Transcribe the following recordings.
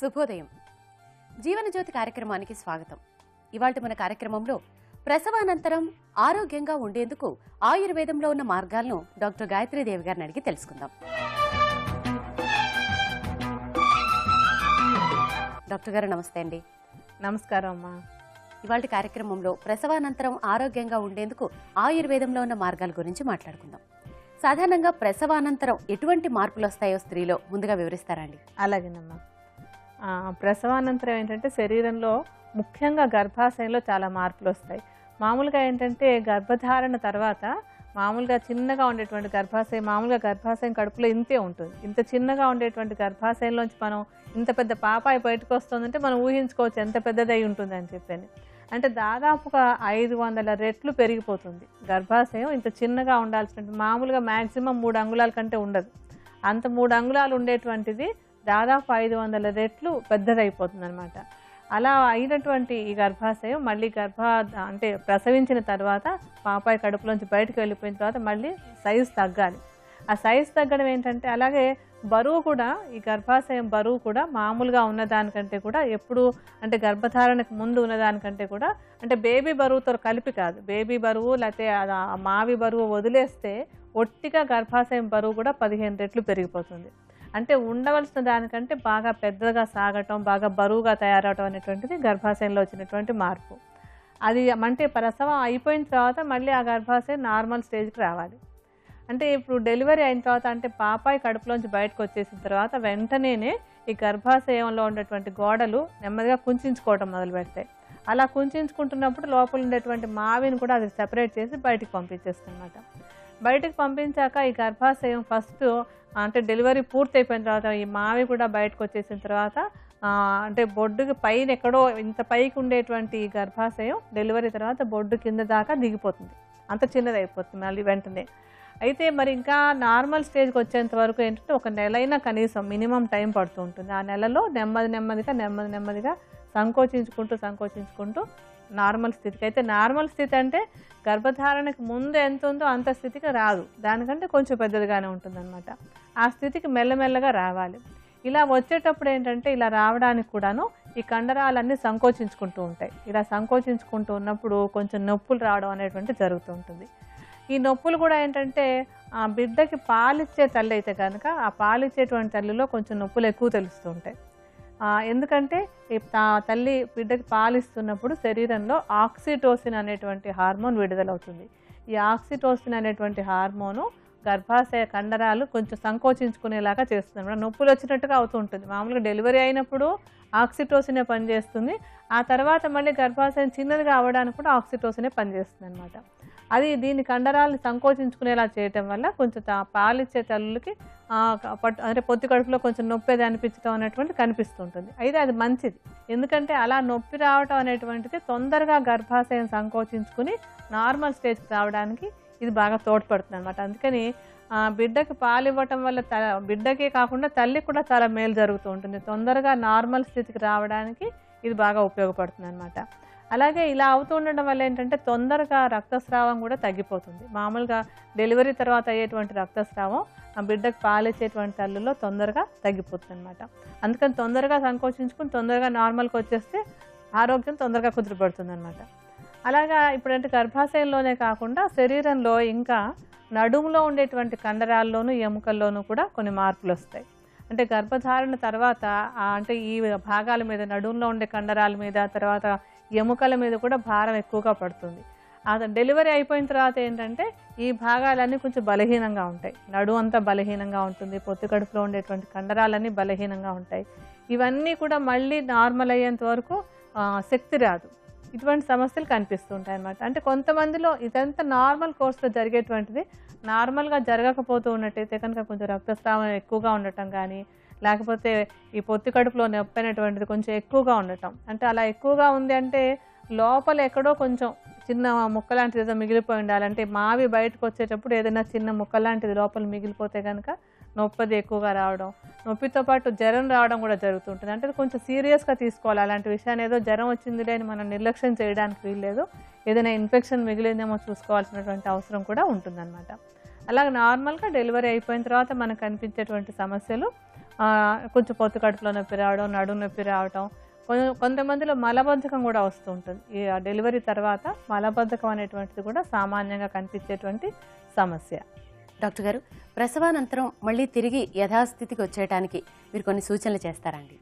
శుభోదయం. జీవనజ్యోతి కార్యక్రమానికి స్వాగతం. ఇవాల్టి మన కార్యక్రమంలో ప్రసవానంతరం ఆరోగ్యంగా ఉండేందుకు ఆయుర్వేదంలో ఉన్న మార్గాలను డాక్టర్ గాయత్రీదేవి గారిని అడిగి తెలుసుకుందాం. డాక్టర్ గారు నమస్తే అండి. నమస్కారం అమ్మా. ఇవాల్టి కార్యక్రమంలో ప్రసవానంతరం ఆరోగ్యంగా ఉండేందుకు ఆయుర్వేదంలో ఉన్న మార్గాల గురించి మాట్లాడుకుందాం. సాధారణంగా ప్రసవానంతరం ఎటువంటి మార్పులు వస్తాయో స్త్రీలో ముందుగా వివరిస్తారండి? అలాగేనమ్మా. ప్రసవానంతరం ఏంటంటే శరీరంలో ముఖ్యంగా గర్భాశయంలో చాలా మార్పులు వస్తాయి. మామూలుగా ఏంటంటే గర్భధారణ తర్వాత మామూలుగా చిన్నగా ఉండేటువంటి మామూలుగా గర్భాశయం కడుపులో ఇంతే ఉంటుంది. ఇంత చిన్నగా ఉండేటువంటి గర్భాశయంలోంచి మనం ఇంత పెద్ద పాపాయి బయటకు వస్తుందంటే మనం ఊహించుకోవచ్చు ఎంత పెద్దదై ఉంటుంది అని చెప్పని. అంటే దాదాపుగా 500 రెట్లు పెరిగిపోతుంది గర్భాశయం. ఇంత చిన్నగా ఉండాల్సిన మామూలుగా మ్యాక్సిమం 3 అంగుళాల కంటే ఉండదు. అంత 3 అంగుళాలు ఉండేటువంటిది దాదాపు 500 రెట్లు పెద్దదైపోతుంది అనమాట. అలా అయినటువంటి ఈ గర్భాశయం మళ్ళీ అంటే ప్రసవించిన తర్వాత పాపాయి కడుపులోంచి బయటకు వెళ్ళిపోయిన తర్వాత మళ్ళీ సైజు తగ్గాలి. ఆ సైజు తగ్గడం ఏంటంటే అలాగే బరువు కూడా ఈ గర్భాశయం బరువు కూడా మామూలుగా ఉన్నదానికంటే కూడా ఎప్పుడు అంటే గర్భధారణకు ముందు ఉన్నదానికంటే కూడా అంటే బేబీ బరువుతో కలిపి కాదు, బేబీ బరువు లేకపోతే మావి బరువు వదిలేస్తే ఒట్టిగా గర్భాశయం బరువు కూడా 15 రెట్లు పెరిగిపోతుంది. అంటే ఉండవలసిన దానికంటే బాగా పెద్దగా సాగటం, బాగా బరువుగా తయారవటం అనేటువంటిది గర్భాశయంలో వచ్చినటువంటి మార్పు. అది అంటే ప్రసవం అయిపోయిన తర్వాత మళ్ళీ ఆ గర్భాశయం నార్మల్ స్టేజ్కి రావాలి. అంటే ఇప్పుడు డెలివరీ అయిన తర్వాత అంటే పాపాయి కడుపులోంచి బయటకు వచ్చేసిన తర్వాత వెంటనే ఈ గర్భాశయంలో ఉండేటువంటి గోడలు నెమ్మదిగా కుంచుకోవడం మొదలు పెడతాయి. అలా కుంచుకుంటున్నప్పుడు లోపల ఉండేటువంటి మావిని కూడా అది సెపరేట్ చేసి బయటికి పంపించేస్తుందన్నమాట. బయటకు పంపించాక ఈ గర్భాశయం ఫస్ట్ అంటే డెలివరీ పూర్తి అయిపోయిన తర్వాత ఈ మావి కూడా బయటకు వచ్చేసిన తర్వాత అంటే బొడ్డుకి పైన ఎక్కడో ఇంత పైకి ఉండేటువంటి ఈ గర్భాశయం డెలివరీ తర్వాత బొడ్డు కింద దాకా దిగిపోతుంది. అంత చిన్నది అయిపోతుంది మళ్ళీ వెంటనే. అయితే మరి ఇంకా నార్మల్ స్టేజ్కి వచ్చేంత వరకు ఏంటంటే 1 నెలైనా కనీసం మినిమం టైం పడుతూ ఉంటుంది. ఆ నెలలో నెమ్మదిగా సంకోచించుకుంటూ నార్మల్ స్థితికి. అయితే నార్మల్ స్థితి అంటే గర్భధారణకు ముందు ఎంత ఉందో అంత స్థితికి రాదు, దానికంటే కొంచెం పెద్దదిగానే ఉంటుందన్నమాట. ఆ స్థితికి మెల్లమెల్లగా రావాలి. ఇలా వచ్చేటప్పుడు ఏంటంటే ఇలా రావడానికి కూడాను ఈ కండరాలన్నీ సంకోచించుకుంటూ ఉంటాయి. ఇలా సంకోచించుకుంటూ ఉన్నప్పుడు కొంచెం నొప్పులు రావడం అనేటువంటి జరుగుతూ ఉంటుంది. ఈ నొప్పులు కూడా ఏంటంటే ఆ బిడ్డకి పాలిచ్చే తల్లి అయితే కనుక ఆ పాలిచ్చేటువంటి తల్లిలో కొంచెం నొప్పులు ఎక్కువ తెలుస్తూ ఉంటాయి. ఎందుకంటే తల్లి బిడ్డకి పాలిస్తున్నప్పుడు శరీరంలో ఆక్సిటోసిన్ అనేటువంటి హార్మోన్ విడుదలవుతుంది. ఈ ఆక్సిటోసిన్ అనేటువంటి హార్మోను గర్భాశయ కండరాలు కొంచెం సంకోచించుకునేలాగా చేస్తుంది. నొప్పులు వచ్చినట్టుగా అవుతూ ఉంటుంది. మామూలుగా డెలివరీ అయినప్పుడు ఆక్సిటోసినే పనిచేస్తుంది. ఆ తర్వాత మళ్ళీ గర్భాశయం చిన్నదిగా అవ్వడానికి కూడా ఆక్సిటోసినే పనిచేస్తుంది అనమాట. అది దీని కండరాలు సంకోచించుకునేలా చేయటం వల్ల కొంచెం పాలిచ్చే తల్లులకి అంటే పొత్తి కడుపులో కొంచెం నొప్పి అది అనిపించడం అనేటువంటి కనిపిస్తుంటుంది. అయితే అది మంచిది, ఎందుకంటే అలా నొప్పి రావటం అనేటువంటిది తొందరగా గర్భాశయం సంకోచించుకుని నార్మల్ స్టేజ్కి రావడానికి ఇది బాగా తోడ్పడుతుంది అనమాట. అందుకని బిడ్డకి పాలు ఇవ్వటం వల్ల బిడ్డకే కాకుండా తల్లికి కూడా చాలా మేలు జరుగుతూ ఉంటుంది. తొందరగా నార్మల్ స్థితికి రావడానికి ఇది బాగా ఉపయోగపడుతుంది అనమాట. అలాగే ఇలా అవుతూ ఉండడం వల్ల ఏంటంటే తొందరగా రక్తస్రావం కూడా తగ్గిపోతుంది. మామూలుగా డెలివరీ తర్వాత అయ్యేటువంటి రక్తస్రావం ఆ బిడ్డకు పాలిచ్చేటువంటి తల్లుల్లో తొందరగా తగ్గిపోతుంది అనమాట. అందుకని తొందరగా సంకోచించుకుని తొందరగా నార్మల్కి వచ్చేస్తే ఆరోగ్యం తొందరగా కుదిరిపడుతుంది అనమాట. అలాగా ఇప్పుడంటే గర్భాశయంలోనే కాకుండా శరీరంలో ఇంకా నడుములో ఉండేటువంటి కండరాల్లోనూ ఎముకల్లోనూ కూడా కొన్ని మార్పులు వస్తాయి. అంటే గర్భధారణ తర్వాత అంటే ఈ భాగాల మీద నడుములో ఉండే కండరాల మీద తర్వాత ఎముకల మీద కూడా భారం ఎక్కువగా పడుతుంది. డెలివరీ అయిపోయిన తర్వాత ఏంటంటే ఈ భాగాలన్నీ కొంచెం బలహీనంగా ఉంటాయి. నడుము అంతా బలహీనంగా ఉంటుంది, పొత్తి కడుపులో ఉండేటువంటి కండరాలన్నీ బలహీనంగా ఉంటాయి. ఇవన్నీ కూడా మళ్ళీ నార్మల్ అయ్యేంత వరకు శక్తి రాదు. ఇటువంటి సమస్యలు కనిపిస్తూ ఉంటాయి అన్నమాట. అంటే కొంతమందిలో ఇదంతా నార్మల్ కోర్సులో జరిగేటువంటిది. నార్మల్గా జరగకపోతూ ఉన్నట్టయితే కనుక కొంచెం రక్తస్రావం ఎక్కువగా ఉండటం కానీ లేకపోతే ఈ పొత్తి కడుపులో నొప్పి అనేటువంటిది కొంచెం ఎక్కువగా ఉండటం. అంటే అలా ఎక్కువగా ఉంది అంటే లోపల ఎక్కడో కొంచెం చిన్న ముక్క లాంటిది ఏదో మిగిలిపోయి ఉండాలంటే మావి బయటకు వచ్చేటప్పుడు ఏదైనా చిన్న ముక్క లాంటిది లోపల మిగిలిపోతే కనుక నొప్పి ఎక్కువగా రావడం, నొప్పితో పాటు జ్వరం రావడం కూడా జరుగుతుంటుంది. అంటే కొంచెం సీరియస్గా తీసుకోవాలి అలాంటి విషయాన్ని. ఏదో జ్వరం వచ్చిందిలే అని మనం నిర్లక్ష్యం చేయడానికి వీల్లేదు. ఏదైనా ఇన్ఫెక్షన్ మిగిలిందేమో చూసుకోవాల్సినటువంటి అవసరం కూడా ఉంటుందన్నమాట. అలాగే నార్మల్గా డెలివరీ అయిపోయిన తర్వాత మనకు కనిపించేటువంటి సమస్యలు కొంచెం పొత్తు కడుపులో నొప్పి రావడం, నడుము నొప్పి రావడం, కొంతమందిలో మలబద్ధకం కూడా వస్తూ ఉంటుంది. ఈ డెలివరీ తర్వాత మలబద్ధకం అనేటువంటిది కూడా సామాన్యంగా కనిపించేటువంటి సమస్య. డాక్టర్ గారు, ప్రసవానంతరం మళ్ళీ తిరిగి యథాస్థితికి వచ్చేయడానికి మీరు కొన్ని సూచనలు చేస్తారండి?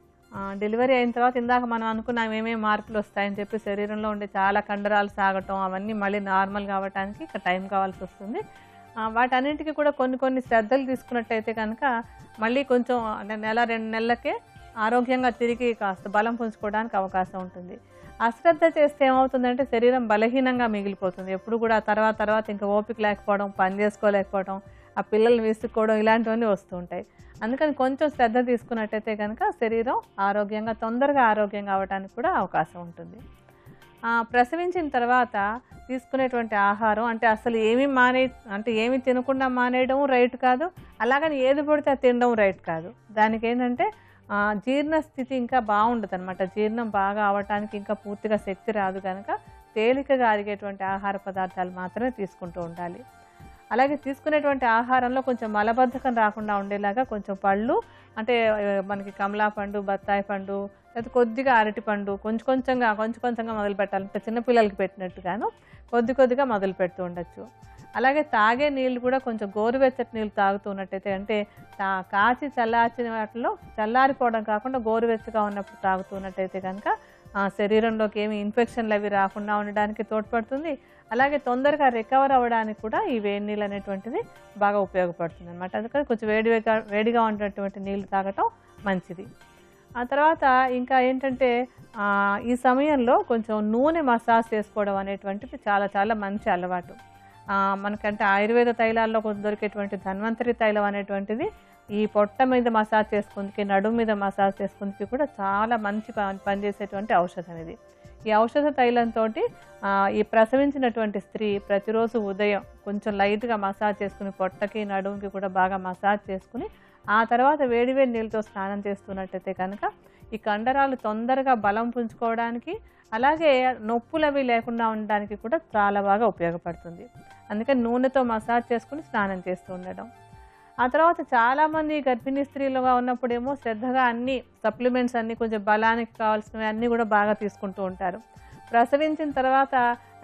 డెలివరీ అయిన తర్వాత ఇందాక మనం అనుకున్నాం ఏమేమి మార్పులు వస్తాయని చెప్పి, శరీరంలో ఉండే చాలా కండరాలు సాగటం అవన్నీ మళ్ళీ నార్మల్ కావడానికి ఇక టైం కావాల్సి వస్తుంది. వాటన్నింటికి కూడా కొన్ని శ్రద్ధలు తీసుకున్నట్టయితే కనుక మళ్ళీ కొంచెం నెల 2 నెలలకే ఆరోగ్యంగా తిరిగి కాస్త బలం పుంజుకోవడానికి అవకాశం ఉంటుంది. అశ్రద్ధ చేస్తే ఏమవుతుందంటే శరీరం బలహీనంగా మిగిలిపోతుంది. ఎప్పుడు కూడా తర్వాత ఇంకా ఓపిక లేకపోవడం, పని చేసుకోలేకపోవడం, ఆ పిల్లల్ని విసుక్కోవడం ఇలాంటివన్నీ వస్తూ ఉంటాయి. అందుకని కొంచెం శ్రద్ధ తీసుకున్నట్టయితే కనుక శరీరం తొందరగా ఆరోగ్యంగా అవ్వడానికి కూడా అవకాశం ఉంటుంది. ప్రసవించిన తర్వాత తీసుకునేటువంటి ఆహారం అంటే అసలు ఏమి తినకుండా మానేయడం రైట్ కాదు, అలాగని ఏది పడితే అది తినడం రైట్ కాదు. దానికి ఏంటంటే జీర్ణ స్థితి ఇంకా బాగుండదు అనమాట. జీర్ణం బాగా అవ్వటానికి ఇంకా పూర్తిగా శక్తి రాదు కనుక తేలికగా అరిగేటువంటి ఆహార పదార్థాలు మాత్రమే తీసుకుంటూ ఉండాలి. అలాగే తీసుకునేటువంటి ఆహారంలో కొంచెం మలబద్ధకం రాకుండా ఉండేలాగా కొంచెం పళ్ళు, అంటే మనకి కమలా పండు, బత్తాయి పండు, లేదా కొద్దిగా అరటిపండు కొంచెం కొంచెంగా మొదలు పెట్టాలి. అంటే చిన్నపిల్లలకి పెట్టినట్టుగాను కొద్దిగా మొదలు పెడుతూ ఉండొచ్చు. అలాగే తాగే నీళ్ళు కూడా కొంచెం గోరువెచ్చటి నీళ్ళు తాగుతున్నట్టయితే, అంటే కాచి చల్లార్చిన వాటిలో చల్లారిపోవడం కాకుండా గోరువెచ్చగా ఉన్నప్పుడు తాగుతున్నట్టయితే కనుక శరీరంలోకి ఏమి ఇన్ఫెక్షన్లు అవి రాకుండా ఉండడానికి తోడ్పడుతుంది. అలాగే తొందరగా రికవర్ అవ్వడానికి కూడా ఈ వేడి నీళ్ళు అనేటువంటిది బాగా ఉపయోగపడుతుంది అనమాట. అందుకని కొంచెం వేడిగా ఉన్నటువంటి నీళ్ళు తాగటం మంచిది. ఆ తర్వాత ఇంకా ఏంటంటే ఈ సమయంలో కొంచెం నూనె మసాజ్ చేసుకోవడం అనేటువంటిది చాలా మంచి అలవాటు. మనకంటే ఆయుర్వేద తైలాల్లో దొరికేటువంటి ధన్వంతరి తైలం అనేటువంటిది ఈ పొట్ట మీద మసాజ్ చేసుకుందికి, నడుము మీద మసాజ్ చేసుకుందికి కూడా చాలా మంచి పనిచేసేటువంటి ఔషధం ఇది. ఈ ఔషధ తైలంతో ఈ ప్రసవించినటువంటి స్త్రీ ప్రతిరోజు ఉదయం కొంచెం లైట్గా మసాజ్ చేసుకుని, పొట్టకి నడుముకి కూడా బాగా మసాజ్ చేసుకుని, ఆ తర్వాత వేడి నీళ్ళతో స్నానం చేస్తున్నట్టయితే కనుక ఈ కండరాలు తొందరగా బలం పుంజుకోవడానికి, అలాగే నొప్పులు అవి లేకుండా ఉండడానికి కూడా చాలా బాగా ఉపయోగపడుతుంది. అందుకని నూనెతో మసాజ్ చేసుకుని స్నానం చేస్తూ ఉండడం. ఆ తర్వాత చాలామంది గర్భిణీ స్త్రీలుగా ఉన్నప్పుడేమో శ్రద్ధగా అన్ని సప్లిమెంట్స్ అన్నీ కొంచెం బలానికి కావాల్సినవి అన్నీ కూడా బాగా తీసుకుంటూ ఉంటారు. ప్రసవించిన తర్వాత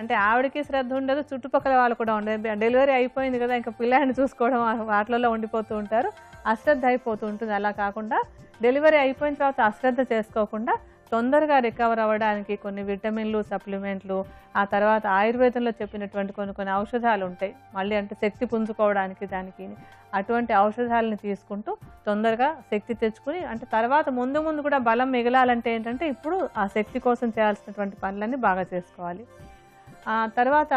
అంటే ఆవిడకి శ్రద్ధ ఉండదు, చుట్టుపక్కల వాళ్ళు కూడా ఉండదు. డెలివరీ అయిపోయింది కదా, ఇంకా పిల్లాడిని చూసుకోవడం వాటిలలో ఉండిపోతూ ఉంటారు, అశ్రద్ధ అయిపోతూ ఉంటుంది. అలా కాకుండా డెలివరీ అయిపోయిన తర్వాత అశ్రద్ధ చేసుకోకుండా తొందరగా రికవర్ అవ్వడానికి కొన్ని విటమిన్లు, సప్లిమెంట్లు, ఆ తర్వాత ఆయుర్వేదంలో చెప్పినటువంటి కొన్ని ఔషధాలు ఉంటాయి మళ్ళీ, అంటే శక్తి పుంజుకోవడానికి దానికి. అటువంటి ఔషధాలను తీసుకుంటూ తొందరగా శక్తి తెచ్చుకుని, అంటే తర్వాత ముందు కూడా బలం మిగలాలంటే ఏంటంటే ఇప్పుడు ఆ శక్తి కోసం చేయాల్సినటువంటి పనులన్నీ బాగా చేసుకోవాలి. తర్వాత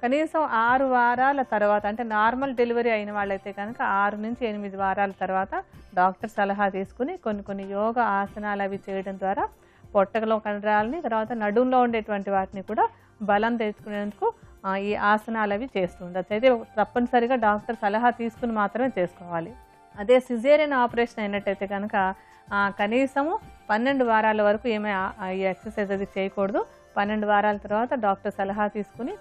కనీసం 6 వారాల తర్వాత, అంటే నార్మల్ డెలివరీ అయిన వాళ్ళైతే కనుక 6 నుంచి 8 వారాల తర్వాత డాక్టర్ సలహా తీసుకుని కొన్ని యోగా ఆసనాలు అవి చేయడం ద్వారా పొట్టలో కండరాలని, తర్వాత నడుంలో ఉండేటువంటి వాటిని కూడా బలం తెచ్చుకునేందుకు ఈ ఆసనాలు అవి చేస్తూ ఉండొచ్చు. అయితే తప్పనిసరిగా డాక్టర్ సలహా తీసుకుని మాత్రమే చేసుకోవాలి. అదే సిజేరియన్ ఆపరేషన్ అయినట్టయితే కనుక కనీసము 12 వారాల వరకు ఈ ఎక్సర్సైజ్ అది చేయకూడదు. 12 వారాల తర్వాత డాక్టర్ సలహా తీసుకుని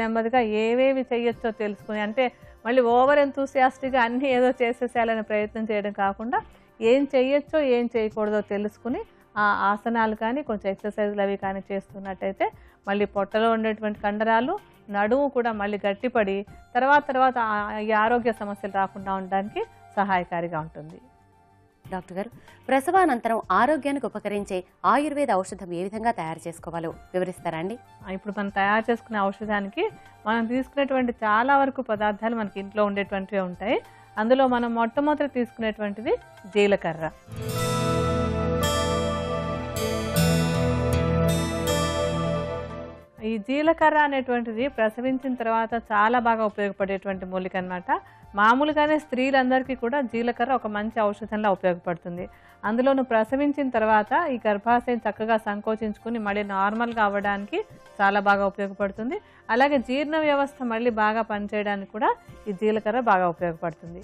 నెమ్మదిగా ఏవేవి చేయొచ్చో తెలుసుకుని, అంటే మళ్ళీ ఓవర్ ఎంతూసియాస్టిక్గా అన్నీ ఏదో చేసేసేయాలని ప్రయత్నం చేయడం కాకుండా ఏం చేయొచ్చో ఏం చేయకూడదో తెలుసుకుని ఆ ఆసనాలు కానీ కొంచెం ఎక్సర్సైజ్లు అవి కానీ చేస్తున్నట్టయితే మళ్ళీ పొట్టలో ఉండేటువంటి కండరాలు, నడుము కూడా మళ్ళీ గట్టిపడి తర్వాత ఈ ఆరోగ్య సమస్యలు రాకుండా ఉండడానికి సహాయకారిగా ఉంటుంది. డాక్టర్ గారు, ప్రసవానంతరం ఆరోగ్యానికి ఉపకరించే ఆయుర్వేద ఔషధం ఏ విధంగా తయారు చేసుకోవాలో వివరిస్తారా అండి? ఇప్పుడు మనం తయారు చేసుకునే ఔషధానికి మనం తీసుకునేటువంటి చాలా వరకు పదార్థాలు మనకి ఇంట్లో ఉండేటువంటివి ఉంటాయి. అందులో మనం మొట్టమొదటి తీసుకునేటువంటిది జీలకర్ర. ఈ జీలకర్ర అనేటువంటిది ప్రసవించిన తర్వాత చాలా బాగా ఉపయోగపడేటువంటి మూలిక అన్నమాట. మామూలుగానే స్త్రీలందరికీ కూడా జీలకర్ర ఒక మంచి ఔషధంలా ఉపయోగపడుతుంది. అందులోనూ ప్రసవించిన తర్వాత ఈ గర్భాశయం చక్కగా సంకోచించుకుని మళ్ళీ నార్మల్గా అవ్వడానికి చాలా బాగా ఉపయోగపడుతుంది. అలాగే జీర్ణ వ్యవస్థ మళ్ళీ బాగా పనిచేయడానికి కూడా ఈ జీలకర్ర బాగా ఉపయోగపడుతుంది.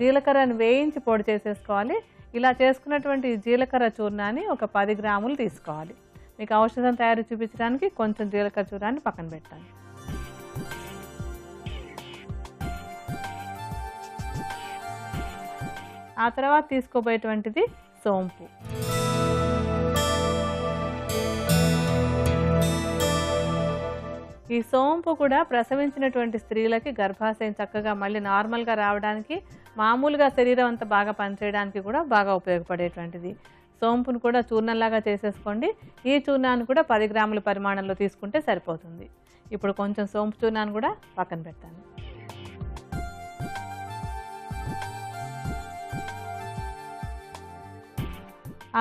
జీలకర్రను వేయించి పొడి చేసేసుకోవాలి. ఇలా చేసుకున్నటువంటి జీలకర్ర చూర్ణాన్ని ఒక 10 గ్రాములు తీసుకోవాలి. మీకు ఔషధం తయారు చూపించడానికి కొంచెం జీలకర్ర చూర్ణాన్ని పక్కన పెట్టాలి. ఆ తర్వాత తీసుకోబోయేటువంటిది సోంపు. ఈ సోంపు కూడా ప్రసవించినటువంటి స్త్రీలకి గర్భాశయం చక్కగా మళ్ళీ నార్మల్గా రావడానికి, మామూలుగా శరీరం అంతా బాగా పనిచేయడానికి కూడా బాగా ఉపయోగపడేటువంటిది. సోంపును కూడా చూర్ణంలాగా చేసేసుకోండి. ఈ చూర్ణాన్ని కూడా 10 గ్రాముల పరిమాణంలో తీసుకుంటే సరిపోతుంది. ఇప్పుడు కొంచెం సోంపు చూర్ణాన్ని కూడా పక్కన పెడతాను.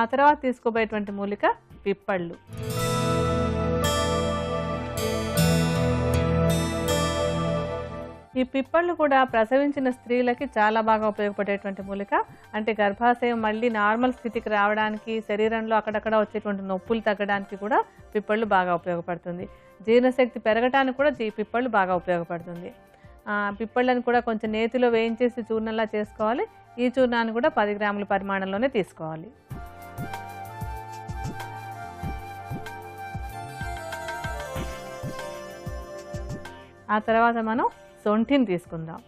ఆ తర్వాత తీసుకోబోయేటువంటి మూలిక పిప్పళ్ళు. ఈ పిప్పళ్ళు కూడా ప్రసవించిన స్త్రీలకి చాలా బాగా ఉపయోగపడేటువంటి మూలిక. అంటే గర్భాశయం మళ్ళీ నార్మల్ స్థితికి రావడానికి, శరీరంలో అక్కడక్కడ వచ్చేటువంటి నొప్పులు తగ్గడానికి కూడా పిప్పళ్ళు బాగా ఉపయోగపడుతుంది. జీర్ణశక్తి పెరగడానికి కూడా పిప్పళ్ళు బాగా ఉపయోగపడుతుంది. పిప్పళ్ళని కూడా కొంచెం నేతిలో వేయించేసి చూర్ణంలా చేసుకోవాలి. ఈ చూర్ణాన్ని కూడా 10 గ్రాముల పరిమాణంలోనే తీసుకోవాలి. ఆ తర్వాత మనం సొంఠిని తీసుకుందాం.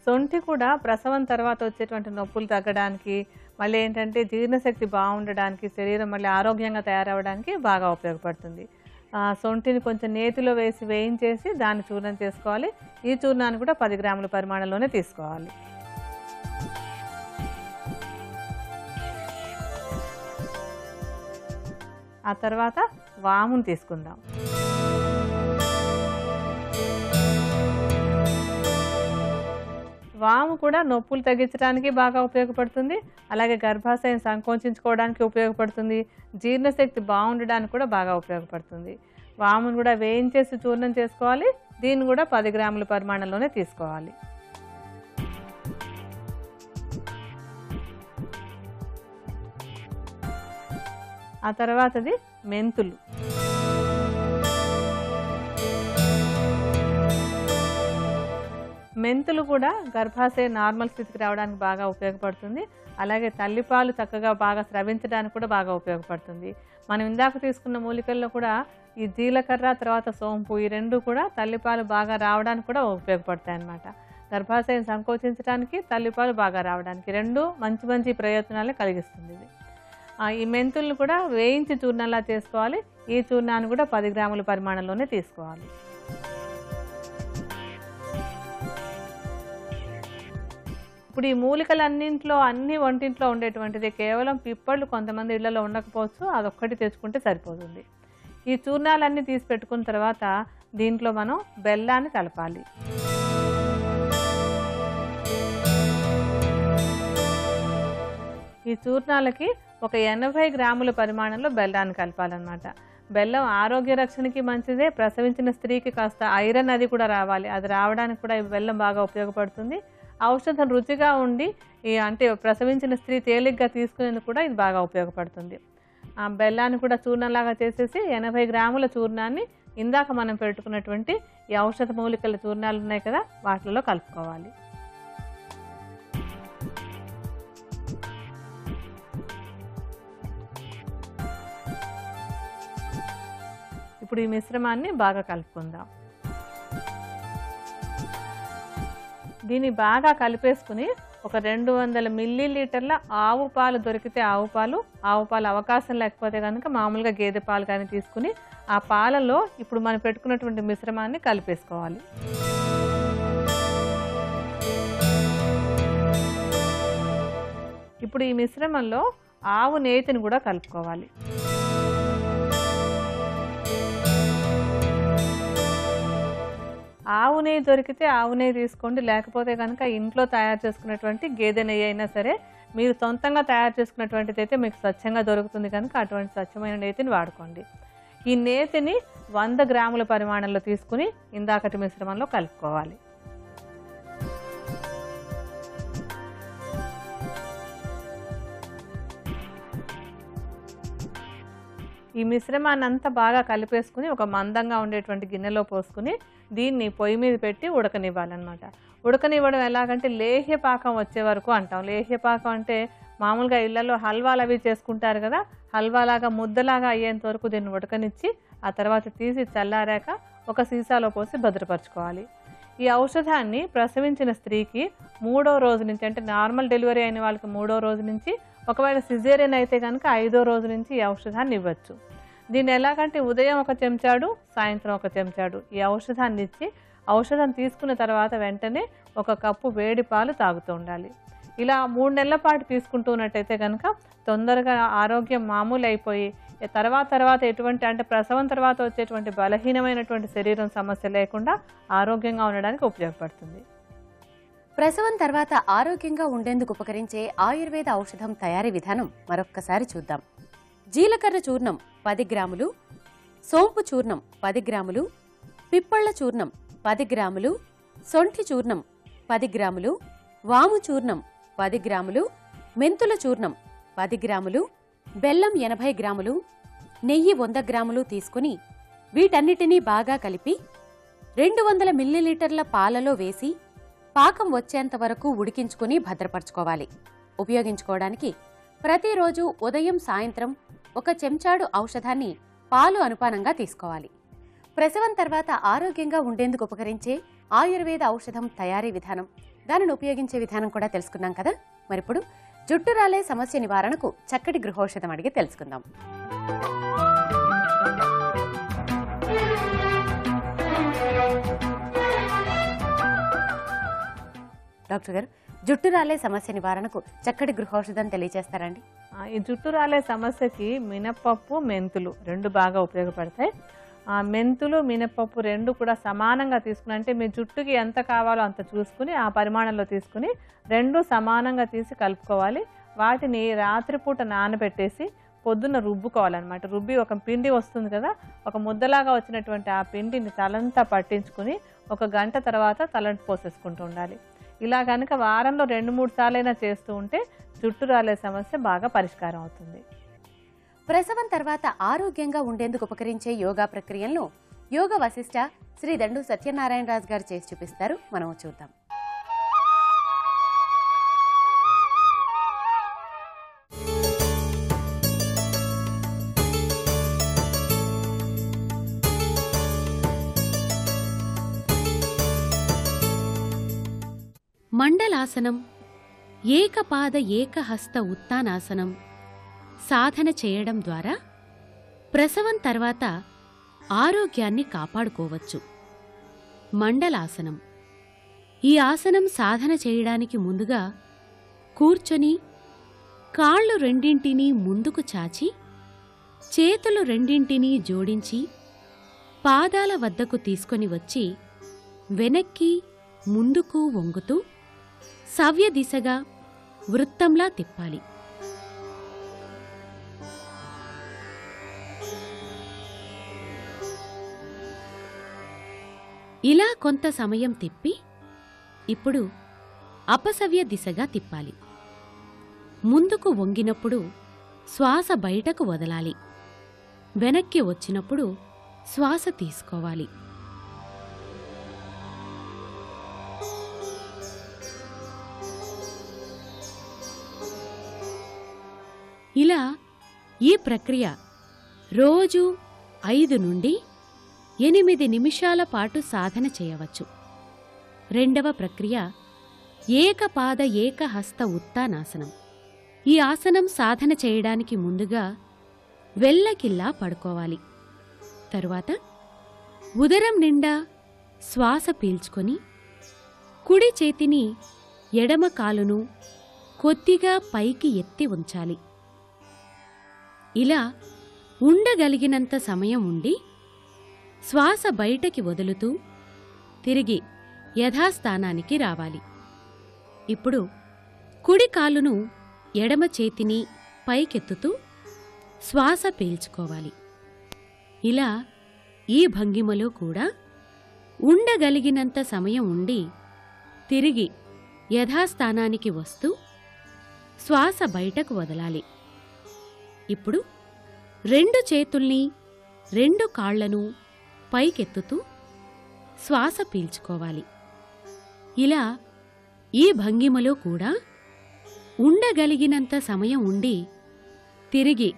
సొంఠి కూడా ప్రసవం తర్వాత వచ్చేటువంటి నొప్పులు తగ్గడానికి, మళ్ళీ ఏంటంటే జీర్ణశక్తి బాగుండడానికి, శరీరం మళ్ళీ ఆరోగ్యంగా తయారవడానికి బాగా ఉపయోగపడుతుంది. సొంఠిని కొంచెం నేతిలో వేసి వేయించేసి దాన్ని చూర్ణం చేసుకోవాలి. ఈ చూర్ణాన్ని కూడా 10 గ్రాముల పరిమాణంలోనే తీసుకోవాలి. ఆ తర్వాత వామును తీసుకుందాం. వాము కూడా నొప్పులు తగ్గించడానికి బాగా ఉపయోగపడుతుంది. అలాగే గర్భాశయం సంకోచించుకోవడానికి ఉపయోగపడుతుంది. జీర్ణశక్తి బాగుండడానికి కూడా బాగా ఉపయోగపడుతుంది. వామును కూడా వేయించేసి చూర్ణం చేసుకోవాలి. దీన్ని కూడా 10 గ్రాముల పరిమాణంలోనే తీసుకోవాలి. ఆ తర్వాతది మెంతులు. మెంతులు కూడా గర్భాశయం నార్మల్ స్థితికి రావడానికి బాగా ఉపయోగపడుతుంది. అలాగే తల్లిపాలు చక్కగా బాగా స్రవించడానికి కూడా బాగా ఉపయోగపడుతుంది. మనం ఇందాక తీసుకున్న మూలికల్లో కూడా ఈ జీలకర్ర తర్వాత సోంపు ఈ రెండు కూడా తల్లిపాలు బాగా రావడానికి కూడా ఉపయోగపడతాయి అన్నమాట. గర్భాశయం సంకోచించడానికి, తల్లిపాలు బాగా రావడానికి రెండు మంచి మంచి ప్రయోజనాలు కలిగిస్తుంది ఇది. ఈ మెంతులను కూడా వేయించి చూర్ణంలా చేసుకోవాలి. ఈ చూర్ణాన్ని కూడా 10 గ్రాముల పరిమాణంలోనే తీసుకోవాలి. ఇప్పుడు ఈ మూలికలన్నింట్లో అన్ని వంటింట్లో ఉండేటువంటిది. కేవలం పిప్పళ్ళు కొంతమంది ఇళ్లలో ఉండకపోవచ్చు, అదొక్కటి తెచ్చుకుంటే సరిపోతుంది. ఈ చూర్ణాలన్నీ తీసి పెట్టుకున్న తర్వాత దీంట్లో మనం బెల్లాన్ని కలపాలి. ఈ చూర్ణాలకి ఒక 80 గ్రాముల పరిమాణంలో బెల్లాన్ని కలపాలన్నమాట. బెల్లం ఆరోగ్య రక్షణకి మంచిదే. ప్రసవించిన స్త్రీకి కాస్త ఐరన్ అది కూడా రావాలి. అది రావడానికి కూడా ఈ బెల్లం బాగా ఉపయోగపడుతుంది. ఔషధం రుచిగా ఉండి అంటే ప్రసవించిన స్త్రీ తేలిగ్గా తీసుకునేందుకు కూడా ఇది బాగా ఉపయోగపడుతుంది. ఆ బెల్లాన్ని కూడా చూర్ణంలాగా చేసేసి 80 గ్రాముల చూర్ణాన్ని ఇందాక మనం పెట్టుకున్నటువంటి ఈ ఔషధ మూలికల చూర్ణాలు ఉన్నాయి కదా, వాటిలో కలుపుకోవాలి. ఇప్పుడు ఈ మిశ్రమాన్ని బాగా కలుపుకుందాం. దీన్ని బాగా కలిపేసుకుని ఒక 200 మిల్లీలీటర్ల ఆవు పాలు దొరికితే ఆవు పాలు అవకాశం లేకపోతే కనుక మామూలుగా గేదె పాలు కానీ తీసుకుని ఆ పాలలో ఇప్పుడు మనం పెట్టుకున్నటువంటి మిశ్రమాన్ని కలిపేసుకోవాలి. ఇప్పుడు ఈ మిశ్రమంలో ఆవు నేతిని కూడా కలుపుకోవాలి. ఆవు నెయ్యి దొరికితే ఆవు నెయ్యి తీసుకోండి. లేకపోతే కనుక ఇంట్లో తయారు చేసుకున్నటువంటి గేదె నెయ్యి అయినా సరే, మీరు సొంతంగా తయారు చేసుకున్నటువంటిది అయితే మీకు స్వచ్ఛంగా దొరుకుతుంది కనుక అటువంటి స్వచ్ఛమైన నేతిని వాడుకోండి. ఈ నేతిని 100 గ్రాముల పరిమాణంలో తీసుకుని ఇందాకటి మిశ్రమంలో కలుపుకోవాలి. ఈ మిశ్రమాన్ని అంతా బాగా కలిపేసుకుని ఒక మందంగా ఉండేటువంటి గిన్నెలో పోసుకుని దీన్ని పొయ్యి మీద పెట్టి ఉడకనివ్వాలన్నమాట. ఉడకనివ్వడం ఎలాగంటే లేహ్య పాకం వచ్చే వరకు అంటాం. లేహ్య పాకం అంటే మామూలుగా ఇళ్లలో హల్వాలు అవి చేసుకుంటారు కదా, హల్వాలాగా ముద్దలాగా అయ్యేంత వరకు దీన్ని ఉడకనిచ్చి ఆ తర్వాత తీసి చల్లారాక ఒక సీసాలో పోసి భద్రపరచుకోవాలి. ఈ ఔషధాన్ని ప్రసవించిన స్త్రీకి 3వ రోజు నుంచి, అంటే నార్మల్ డెలివరీ అయిన వాళ్ళకి 3వ రోజు నుంచి, ఒకవేళ సిజేరియన్ అయితే కనుక 5వ రోజు నుంచి ఈ ఔషధాన్ని ఇవ్వచ్చు. దీన్ని ఎలాగంటే ఉదయం 1 చెంచాడు, సాయంత్రం 1 చెంచాడు ఈ ఔషధాన్ని ఇచ్చి, ఔషధం తీసుకున్న తర్వాత వెంటనే 1 కప్పు వేడి పాలు తాగుతూ ఉండాలి. ఇలా 3 నెలల పాటు తీసుకుంటున్నట్టయితే కనుక తొందరగా ఆరోగ్యం మామూలు అయిపోయి తర్వాత ఎటువంటి, అంటే ప్రసవం తర్వాత వచ్చేటువంటి బలహీనమైనటువంటి శరీరం సమస్య లేకుండా ఆరోగ్యంగా ఉండడానికి ఉపయోగపడుతుంది. ప్రసవం తర్వాత ఆరోగ్యంగా ఉండేందుకు ఉపకరించే ఆయుర్వేద ఔషధం తయారీ విధానం మరొక్కసారి చూద్దాం. జీలకర్ర చూర్ణం 10 గ్రాములు, సోంపు చూర్ణం 10 గ్రాములు, పిప్పళ్ల చూర్ణం 10 గ్రాములు, సొంఠి చూర్ణం 10 గ్రాములు, వాము చూర్ణం 10 గ్రాములు, మెంతుల చూర్ణం 10 గ్రాములు, బెల్లం 80 గ్రాములు, నెయ్యి 100 గ్రాములు తీసుకుని వీటన్నిటినీ బాగా కలిపి 200 మిల్లీలీటర్ల పాలలో వేసి పాకం వచ్చేంత వరకు ఉడికించుకుని భద్రపరచుకోవాలి. ఉపయోగించుకోవడానికి ప్రతిరోజు ఉదయం సాయంత్రం 1 చెంచాడు ఔషధాన్ని పాలు అనుపానంగా తీసుకోవాలి. ప్రసవం తర్వాత ఆరోగ్యంగా ఉండేందుకు ఉపకరించే ఆయుర్వేద ఔషధం తయారీ విధానం, దానిని ఉపయోగించే విధానం కూడా తెలుసుకున్నాం కదా. మరిప్పుడు జుట్టు రాలే సమస్య నివారణకు చక్కటి గృహౌషధం అడిగి తెలుసుకుందాం. డాక్టర్ గారు, జుట్టు రాలే సమస్య నివారణకు చక్కటి గృహౌషధం తెలియజేస్తారండి? ఈ జుట్టు రాలే సమస్యకి మినప్పప్పు, మెంతులు 2 బాగా ఉపయోగపడతాయి. మెంతులు, మినప్పప్పు 2 కూడా సమానంగా తీసుకుని, అంటే మీ జుట్టుకి ఎంత కావాలో అంత చూసుకుని ఆ పరిమాణంలో తీసుకుని 2 సమానంగా తీసి కలుపుకోవాలి. వాటిని రాత్రిపూట నానబెట్టేసి పొద్దున్న రుబ్బుకోవాలన్నమాట. రుబ్బి ఒక పిండి వస్తుంది కదా, ఒక ముద్దలాగా వచ్చినటువంటి ఆ పిండిని తలంతా పట్టించుకుని 1 గంట తర్వాత తలంటి పోసేసుకుంటూ ఉండాలి. ఇలా కనుక వారంలో 2-3 సార్లైనా చేస్తూ ఉంటే జుట్టు రాలే సమస్య బాగా పరిష్కారం అవుతుంది. ప్రసవం తర్వాత ఆరోగ్యంగా ఉండేందుకు ఉపకరించే యోగా ప్రక్రియలను యోగ వశిష్ఠ శ్రీ దండు సత్యనారాయణరాజు గారు చేసి చూపిస్తారు. మనం చూద్దాం. మండలాసనం, ఏకపాద ఏకహస్త ఉత్తానాసనం సాధన చేయడం ద్వారా ప్రసవం తర్వాత ఆరోగ్యాన్ని కాపాడుకోవచ్చు. మండలాసనం, ఈ ఆసనం సాధన చేయడానికి ముందుగా కూర్చొని కాళ్ళు రెండింటినీ ముందుకు చాచి చేతులు రెండింటినీ జోడించి పాదాల వద్దకు తీసుకొని వచ్చి వెనక్కి ముందుకు వంగుతూ సవ్య దిశగా వృత్తంలా తిప్పాలి. ఇలా కొంత సమయం తిప్పి ఇప్పుడు అపసవ్య దిశగా తిప్పాలి. ముందుకు వంగినప్పుడు శ్వాస బయటకు వదలాలి. వెనక్కి వచ్చినప్పుడు శ్వాస తీసుకోవాలి. ఇలా ఈ ప్రక్రియ రోజు 5 నుండి 8 నిమిషాల పాటు సాధన చేయవచ్చు. రెండవ ప్రక్రియ ఏకపాద ఏకహస్త ఉత్తానాసనం. ఈ ఆసనం సాధన చేయడానికి ముందుగా వెల్లకిల్లా పడుకోవాలి. తరువాత ఉదరం నిండా శ్వాస పీల్చుకొని కుడి చేతిని ఎడమ కాలును కొద్దిగా పైకి ఎత్తి ఉంచాలి. ఇలా ఉండగలిగినంత సమయం ఉండి శ్వాస బయటకి వదులుతూ తిరిగి యథాస్థానానికి రావాలి. ఇప్పుడు కుడి కాలును ఎడమ చేతిని పైకెత్తుతూ శ్వాస పీల్చుకోవాలి. ఇలా ఈ భంగిమలో కూడా ఉండగలిగినంత సమయం ఉండి తిరిగి యథాస్థానానికి వస్తూ శ్వాస బయటకు వదలాలి. ఇప్పుడు 2 చేతుల్ని 2 కాళ్లను పైకెత్తుతూ శ్వాస పీల్చుకోవాలి. ఇలా ఈ భంగిమలో కూడా ఉండగలిగినంత సమయం ఉండి తిరిగి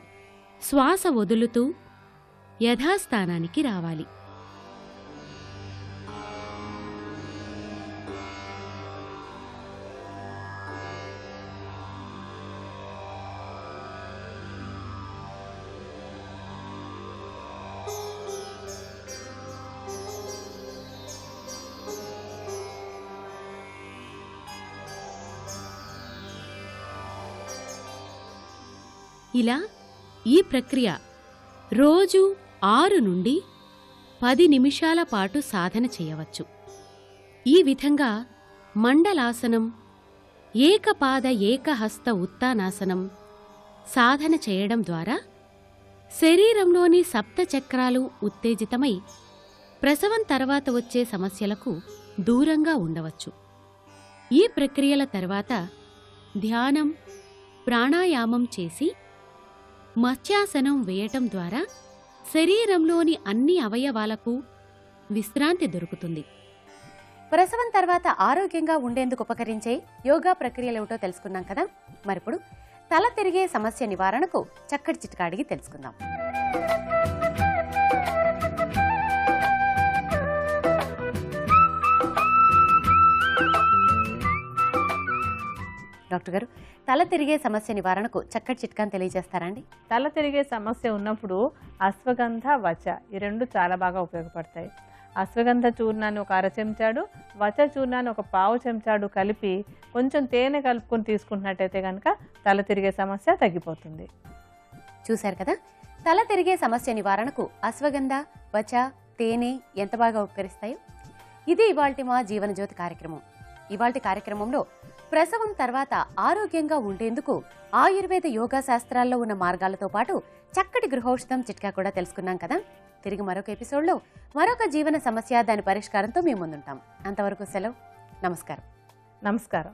శ్వాస వదులుతూ యథాస్థానానికి రావాలి. ఇలా ఈ ప్రక్రియ రోజు 6 నుండి 10 నిమిషాల పాటు సాధన చేయవచ్చు. ఈ విధంగా మండలాసనం, ఏకపాద ఏకహస్త ఉత్తానాసనం సాధన చేయడం ద్వారా శరీరంలోని సప్తచక్రాలు ఉత్తేజితమై ప్రసవం తర్వాత వచ్చే సమస్యలకు దూరంగా ఉండవచ్చు. ఈ ప్రక్రియల తర్వాత ధ్యానం, ప్రాణాయామం చేసి మత్స్యాసనం వేయటం ద్వారా శరీరంలోని అన్ని అవయవాలకు విశ్రాంతి దొరుకుతుంది. ప్రసవం తర్వాత ఆరోగ్యంగా ఉండేందుకు ఉపకరించే యోగా ప్రక్రియలేమిటో తెలుసుకున్నాం కదా. మరిప్పుడు తల తిరిగే సమస్య నివారణకు చక్కటి చిట్కా అడిగి తెలుసుకుందాం. డాక్టర్ గారు, తల తిరిగే సమస్య నివారణకు చక్కటి చిట్కాను తెలియజేస్తారండి? తల తిరిగే సమస్య ఉన్నప్పుడు అశ్వగంధ, వచ ఈ రెండు చాలా బాగా ఉపయోగపడతాయి. అశ్వగంధ చూర్ణాన్ని ఒక 1/2 చెంచాడు, వచ చూర్ణాన్ని ఒక 1/4 చెంచాడు కలిపి కొంచెం తేనె కలుపుకొని తీసుకుంటున్నట్టయితే కనుక తల తిరిగే సమస్య తగ్గిపోతుంది. చూశారు కదా, తల తిరిగే సమస్య నివారణకు అశ్వగంధ, వచ, తేనె ఎంత బాగా ఉపకరిస్తాయో. ఇది ఇవాల్టి మా జీవనజ్యోతి కార్యక్రమం. ఇవాల్టి కార్యక్రమంలో ప్రసవం తర్వాత ఆరోగ్యంగా ఉండేందుకు ఆయుర్వేద యోగా శాస్త్రాల్లో ఉన్న మార్గాలతో పాటు చక్కటి గృహౌషధం చిట్కా కూడా తెలుసుకున్నాం కదా. తిరిగి మరొక ఎపిసోడ్లో మరొక జీవన సమస్య, దాని పరిష్కారంతో మేము ముందుంటాం. అంతవరకు సెలవు. నమస్కారం. నమస్కారం.